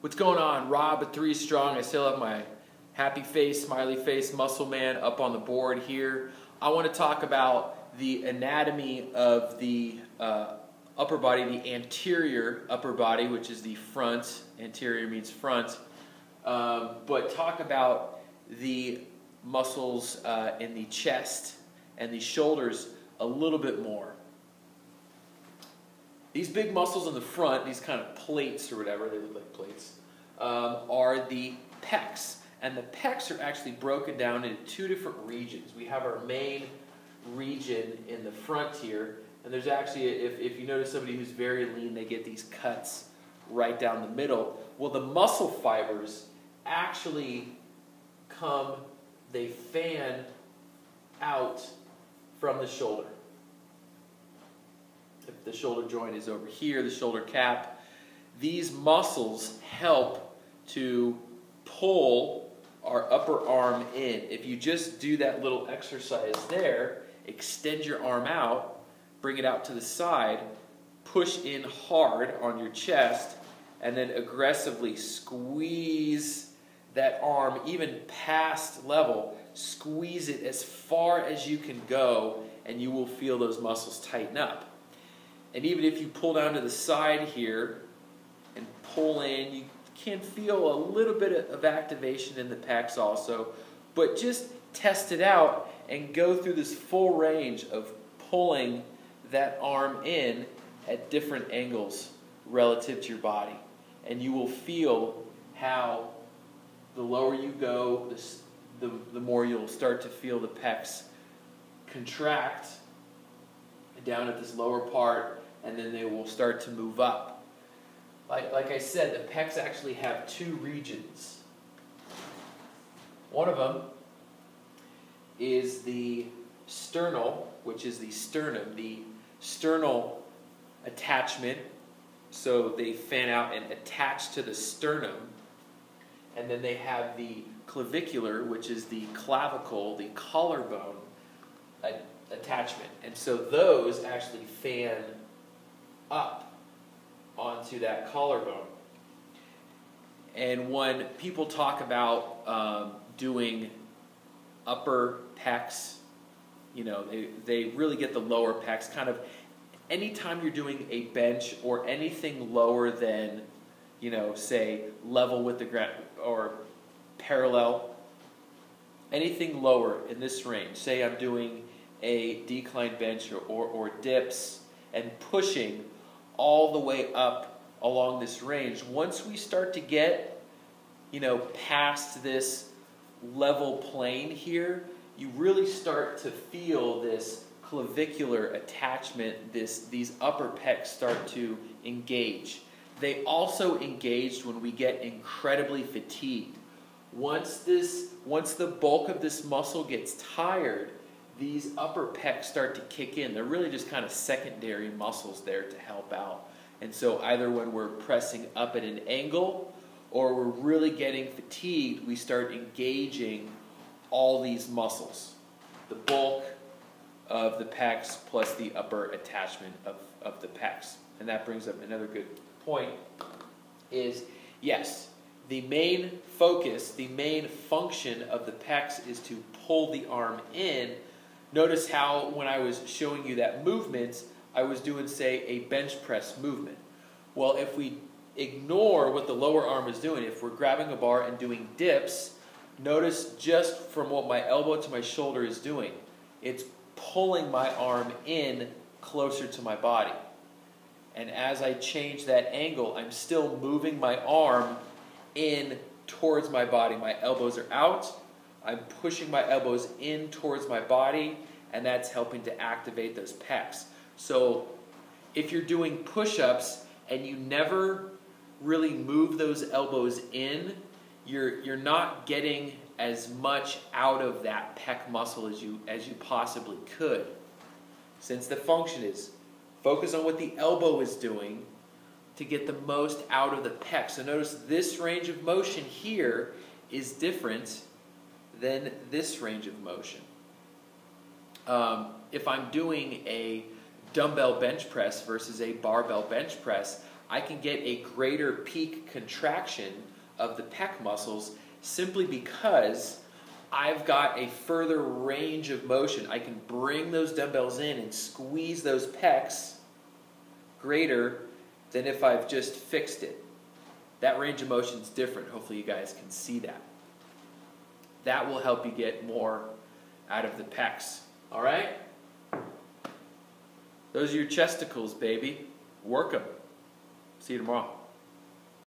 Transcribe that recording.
What's going on? Rob at 3STRONG. I still have my happy face, smiley face, muscle man up on the board here. I want to talk about the anatomy of the upper body, the anterior upper body, which is the front. Anterior means front. But talk about the muscles in the chest and the shoulders a little bit more. These big muscles in the front, these kind of plates or whatever, they look like plates, are the pecs. And the pecs are actually broken down into two different regions. We have our main region in the front here, and there's actually, if you notice somebody who's very lean, they get these cuts right down the middle. Well, the muscle fibers actually they fan out from the shoulder. If the shoulder joint is over here, the shoulder cap, these muscles help to pull our upper arm in. If you just do that little exercise there, extend your arm out, bring it out to the side, push in hard on your chest, and then aggressively squeeze that arm even past level. Squeeze it as far as you can go, and you will feel those muscles tighten up. And even if you pull down to the side here and pull in, you can feel a little bit of activation in the pecs also. But just test it out and go through this full range of pulling that arm in at different angles relative to your body. And you will feel how the lower you go, the more you'll start to feel the pecs contract down at this lower part, and then they will start to move up. Like I said, the pecs actually have two regions. One of them is the sternal, which is the sternum, the sternal attachment. So they fan out and attach to the sternum. And then they have the clavicular, which is the clavicle, the collarbone attachment. And so those actually fan up onto that collarbone. And when people talk about doing upper pecs, you know, they really get the lower pecs. Kind of anytime you're doing a bench or anything lower than, you know, say level with the ground or parallel, anything lower in this range, say I'm doing a decline bench or dips and pushing all the way up along this range. Once we start to get, you know, past this level plane here, you really start to feel this clavicular attachment, these upper pecs start to engage. They also engaged when we get incredibly fatigued. Once the bulk of this muscle gets tired, these upper pecs start to kick in. They're really just kind of secondary muscles there to help out. And so either when we're pressing up at an angle or we're really getting fatigued, we start engaging all these muscles. The bulk of the pecs plus the upper attachment of the pecs. And that brings up another good point is, yes, the main focus, the main function of the pecs is to pull the arm in. Notice how when I was showing you that movement, I was doing, say, a bench press movement. Well, if we ignore what the lower arm is doing, if we're grabbing a bar and doing dips, notice just from what my elbow to my shoulder is doing, it's pulling my arm in closer to my body. And as I change that angle, I'm still moving my arm in towards my body. My elbows are out. I'm pushing my elbows in towards my body, and that's helping to activate those pecs. So if you're doing push-ups and you never really move those elbows in, you're not getting as much out of that pec muscle as you possibly could. Since the function is focus on what the elbow is doing to get the most out of the pec. So notice this range of motion here is different than this range of motion. If I'm doing a dumbbell bench press versus a barbell bench press, I can get a greater peak contraction of the pec muscles simply because I've got a further range of motion. I can bring those dumbbells in and squeeze those pecs greater than if I've just fixed it. That range of motion is different. Hopefully you guys can see that. That will help you get more out of the pecs. All right? Those are your chesticles, baby. Work them. See you tomorrow.